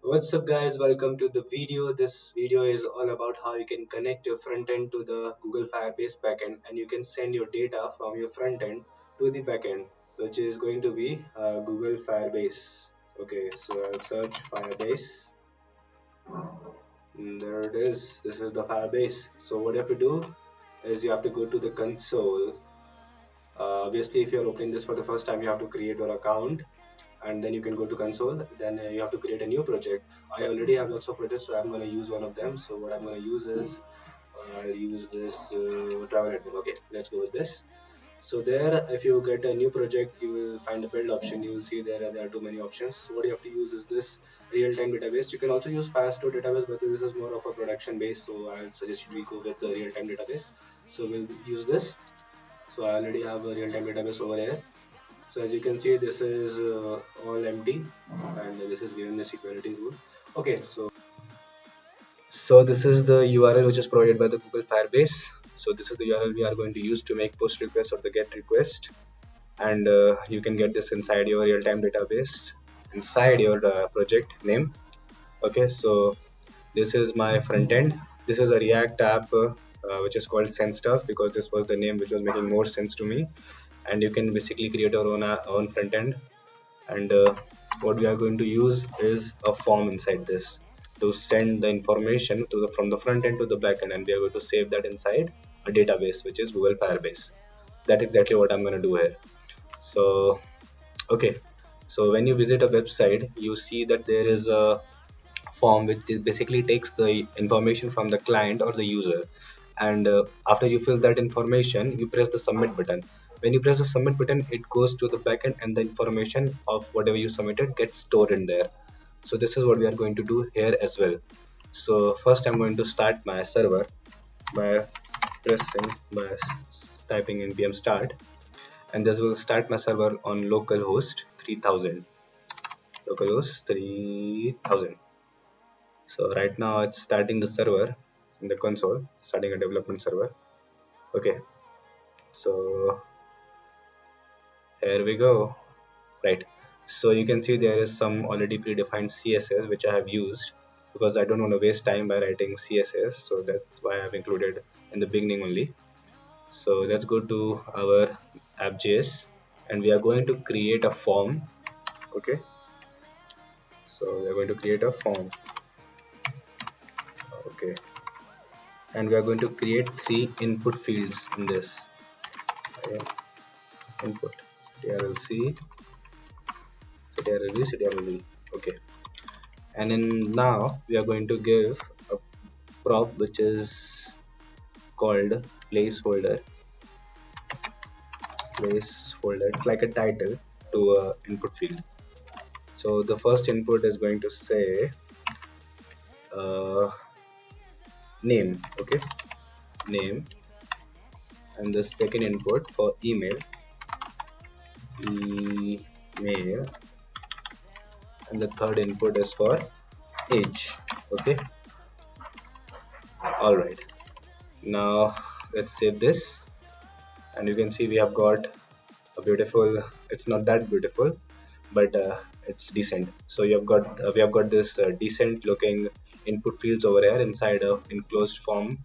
What's up guys, welcome to the video. This video is all about how you can connect your front end to the Google Firebase backend and you can send your data from your front end to the backend, which is going to be Google Firebase. Okay, so I'll search Firebase. There it is. This is the Firebase. So what you have to do is you have to go to the console. Obviously, if you're opening this for the first time, you have to create your account and then you can go to console. Then you have to create a new project. I already have lots of projects, so I'm going to use one of them. So what I'm going to use is I'll use this travel admin. Okay, let's go with this. So there, if you get a new project, you will find a build option. You will see there are too many options. So what you have to use is this real-time database. You can also use Firestore database, but this is more of a production base. So I'll suggest we go with the real-time database. So we'll use this. So I already have a real-time database over here. So as you can see, this is all empty and this is given the security rule. Okay, so this is the URL which is provided by the Google Firebase. So this is the URL we are going to use to make post request or the get request, and you can get this inside your real-time database inside your project name. Okay, so this is my front end. This is a React app which is called SendStuff because this was the name which was making more sense to me. And you can basically create your own front end, and what we are going to use is a form inside this to send the information to from the front end to the back end, and we are going to save that inside a database which is Google Firebase. That's exactly what I'm going to do here. So okay, so when you visit a website, you see that there is a form which basically takes the information from the client or the user, and after you fill that information, you press the submit button. When you press the submit button, it goes to the backend and the information of whatever you submitted gets stored in there. So this is what we are going to do here as well. So first I'm going to start my server by typing npm start, and this will start my server on localhost 3000. So right now it's starting the server in the console, starting a development server. Okay, so here we go. Right, so you can see there is some already predefined CSS which I have used because I don't want to waste time by writing CSS, so that's why I have included in the beginning only. So let's go to our app.js and we are going to create a form. Okay, so we are going to create a form. Okay, and we are going to create 3 input fields in this. Okay. Input ctrlc, ctrlv, ctrlv. Okay, and then now we are going to give a prop which is called placeholder. It's like a title to a input field. So the first input is going to say name. Okay, name, and the second input for email, and the third input is for age. Okay, all right, now let's save this, and you can see we have got a beautiful, it's not that beautiful, but it's decent. So you have got we have got this decent looking input fields over here inside a enclosed form,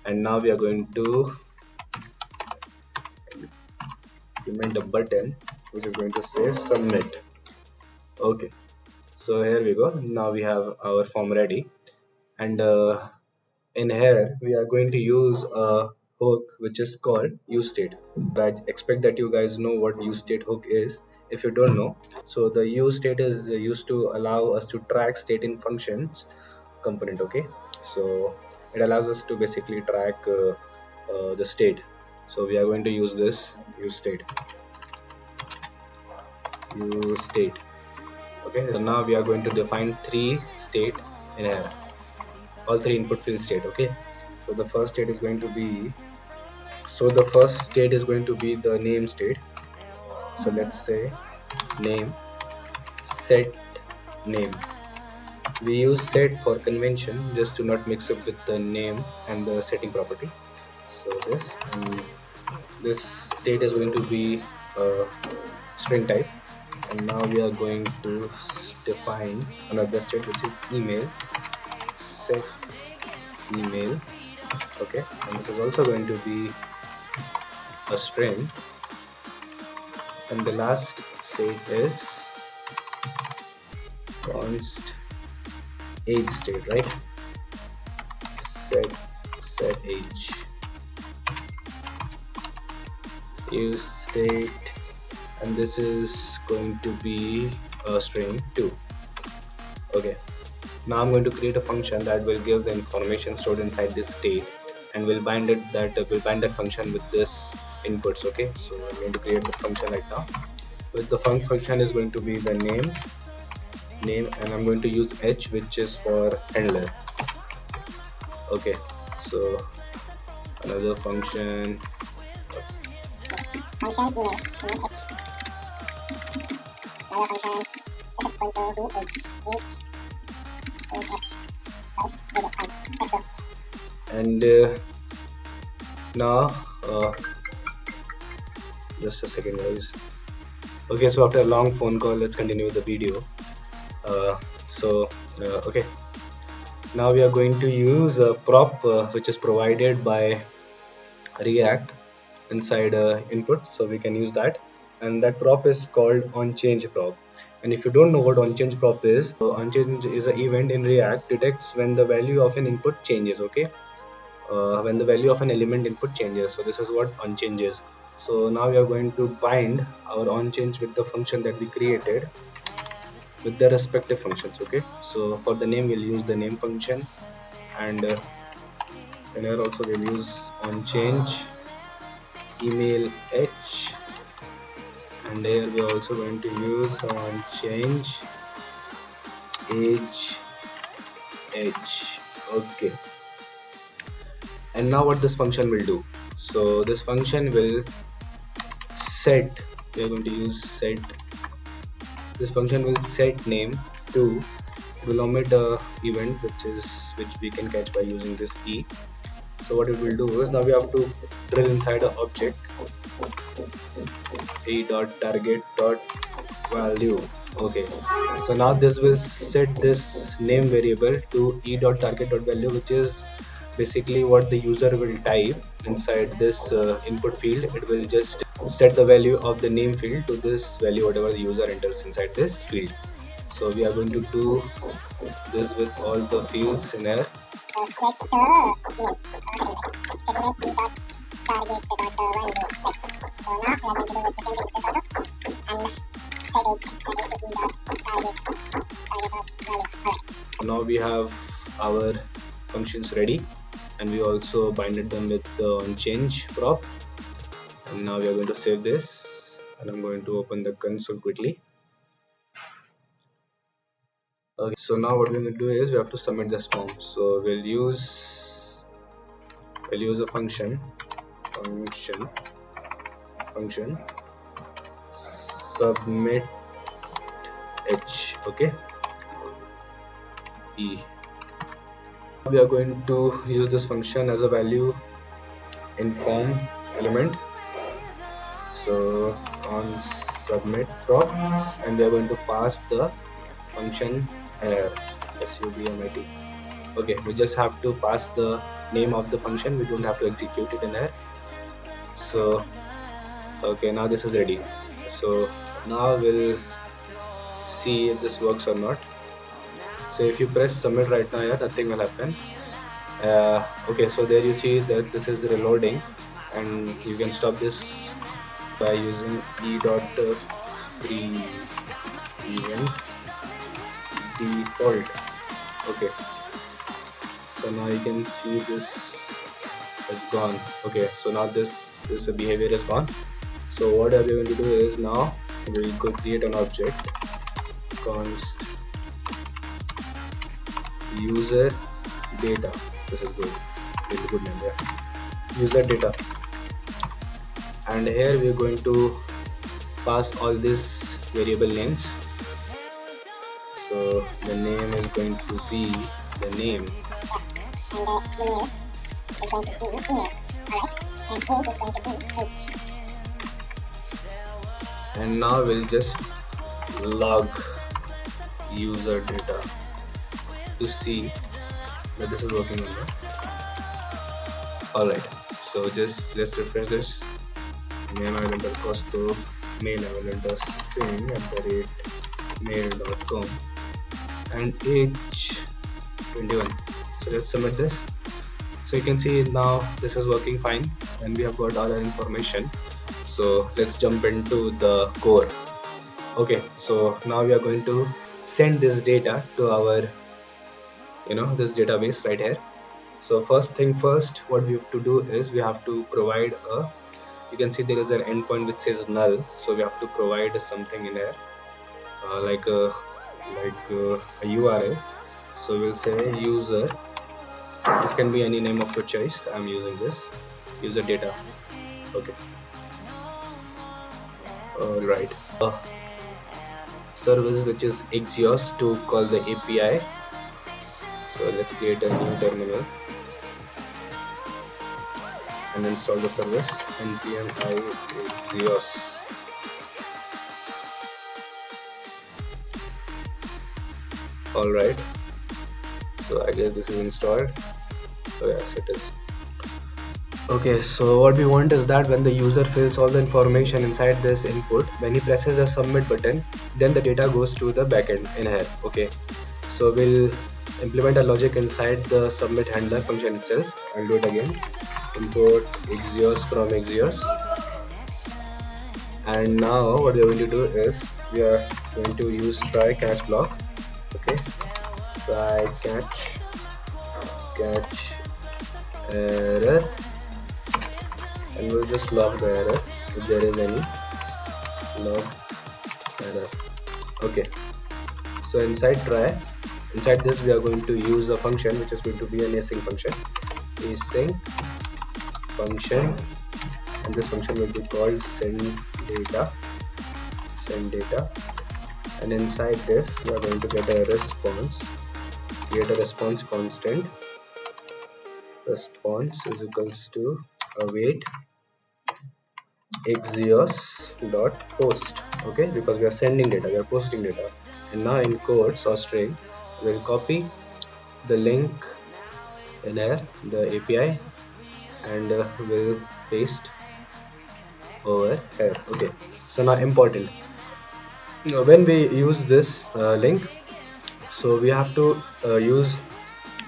and now we are going to implement a button which is going to say submit. Okay, so here we go. Now we have our form ready, and in here we are going to use a hook which is called useState. I expect that you guys know what useState hook is. If you don't know, so the useState is used to allow us to track state in functions component. Okay, so it allows us to basically track the state. So we are going to use this useState. Okay, so now we are going to define 3 state in here, all 3 input field state. Okay, so the first state is going to be, the name state. So let's say name, set name. We use set for convention just to not mix up with the name and the setting property. So this state is going to be a string type, and now we are going to define another state which is email, set email. Okay, and this is also going to be a string, and the last state is const age state, right? Set age. Use state, and this is going to be a string 2. Okay, now I'm going to create a function that will give the information stored inside this state, and will bind that function with this inputs. Okay, so I'm going to create the function right now. With the function is going to be the name, and I'm going to use h, which is for handler. Okay, so another function email, h. Another function, this is going to be h, sorry, that's fine. Let's go. And now just a second, guys. Okay, so after a long phone call, let's continue with the video. Okay, now we are going to use a prop which is provided by React inside input, so we can use that, and that prop is called onChange prop. And if you don't know what onChange prop is, onChange is an event in React detects when the value of an input changes. Okay, when the value of an element input changes. So this is what onChange is. So now we are going to bind our onChange with the function that we created with the respective functions. Okay, so for the name we'll use the name function, and here also we'll use onChange email h, and here we are also going to use onChange age h. Okay, and now what this function will do, so this function will set, we are going to use set, this function will set name to, it will omit a event which we can catch by using this e. So what it will do is, now we have to drill inside an object e.target.value. Okay, so now this will set this name variable to e.target.value, which is basically what the user will type inside this input field. It will just set the value of the name field to this value, whatever the user enters inside this field. So we are going to do this with all the fields in here. Now we have our functions ready, and we also binded them with the onChange prop. And now we are going to save this, and I'm going to open the console quickly. Okay, so now what we're going to do is we have to submit this form. So we'll use a function submit h. Okay, e. We are going to use this function as a value in form element, so on submit prop, and we are going to pass the function error submit. Okay, we just have to pass the name of the function, we don't have to execute it in there. So okay, now this is ready. So now we'll see if this works or not. So if you press submit right now, yeah, nothing will happen. Okay, so there you see that this is reloading, and you can stop this by using e.pre-event default. Okay, so now you can see this is gone. Okay, so now this behavior is gone. So what we are going to do is, now we will go create an object const user data. This is good, really good name. Yeah, user data, and here we are going to pass all these variable names. So the name is going to be the name, and the email is going to be email. Alright, and age is going to be age. And now we'll just log user data to see that this is working or not. Alright, so just let's refresh this. Name I will enter Kaustub, mail I will enter Singh @mail.com, and age 21. So let's submit this. So you can see now this is working fine and we have got all our information. So let's jump into the core. Okay, so now we are going to send this data to our this database right here. So first thing first, what we have to do is we have to provide you can see there is an endpoint which says null, so we have to provide something in here, like a URL. So we'll say user, this can be any name of your choice. I'm using this user data. Okay, alright, service which is Axios to call the API. So let's create a new terminal and install the service npm Axios. Alright, so I guess this is installed. So yes, it is. Okay, so what we want is that when the user fills all the information inside this input, when he presses the submit button, then the data goes to the backend in here. Okay, so we'll implement a logic inside the submit handler function itself. I'll do it again. Import Axios from Axios, and now what we are going to do is we are going to use try catch block. Okay, try catch error, and we'll just log the error if there is any. Log error. Okay, so inside this we are going to use a function which is going to be an async function. Async function, and this function will be called send data, and inside this we are going to get a response. Create a response constant. Response is equals to await Axios dot post. Okay, because we are sending data, we are posting data. And now in quotes or string, we'll copy the link in here, the API, and we'll paste over here. Okay, so now important, when we use this link, so we have to use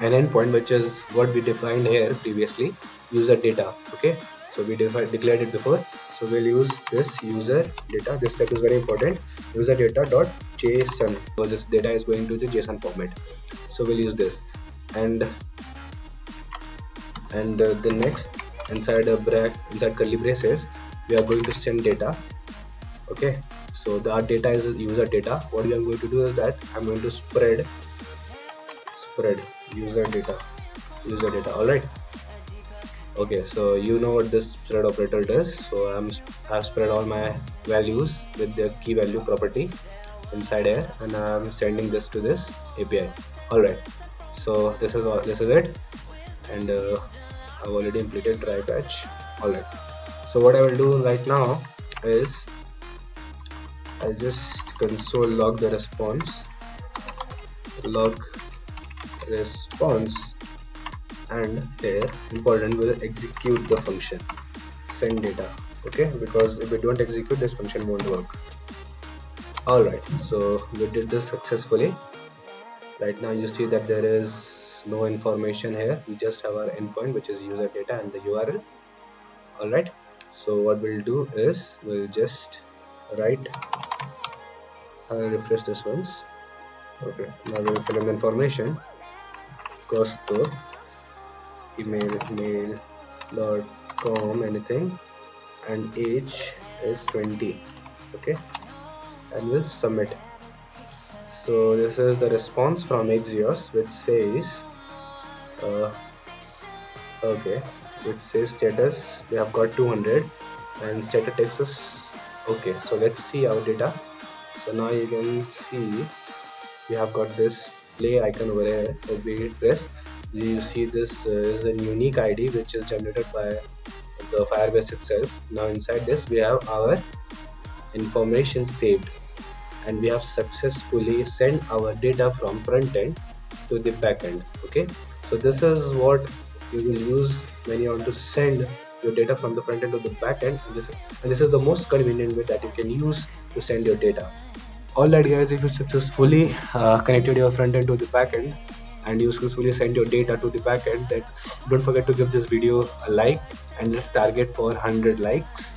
an endpoint which is what we defined here previously, user data. Okay, so we declared it before, so we'll use this user data. This step is very important, user data dot JSON, because this data is going to the JSON format. So we'll use this, and the next, inside curly braces, we are going to send data. Okay, so our data is user data. What we are going to do is that I'm going to spread user data. All right. Okay, so you know what this spread operator does. So I've spread all my values with the key value property inside here, and I'm sending this to this API. All right, so this is it, and I've already implemented try catch. All right, so what I will do right now is I'll just console log the response, and here important, will execute the function send data. Okay, because if we don't execute, this function won't work. Alright, so we did this successfully. Right now you see that there is no information here, we just have our endpoint which is user data and the URL. Alright, so what we'll do is we'll just write, I'll refresh this once. Okay, now we'll fill in the information. Kaustub mail.com, anything, and age is 20. Okay, and we'll submit. So this is the response from Axios, which says which says status we have got 200, and status takes us. Okay, so let's see our data. So now you can see we have got this play icon over here. If we press, you see this is a unique ID which is generated by the Firebase itself. Now inside this we have our information saved. and we have successfully sent our data from front end to the back end. Okay, so this is what you will use when you want to send your data from the front end to the back end, and this is the most convenient way that you can use to send your data. Alright guys, if you successfully connected your front end to the back end and you successfully send your data to the back end, then don't forget to give this video a like, and let's target for 100 likes.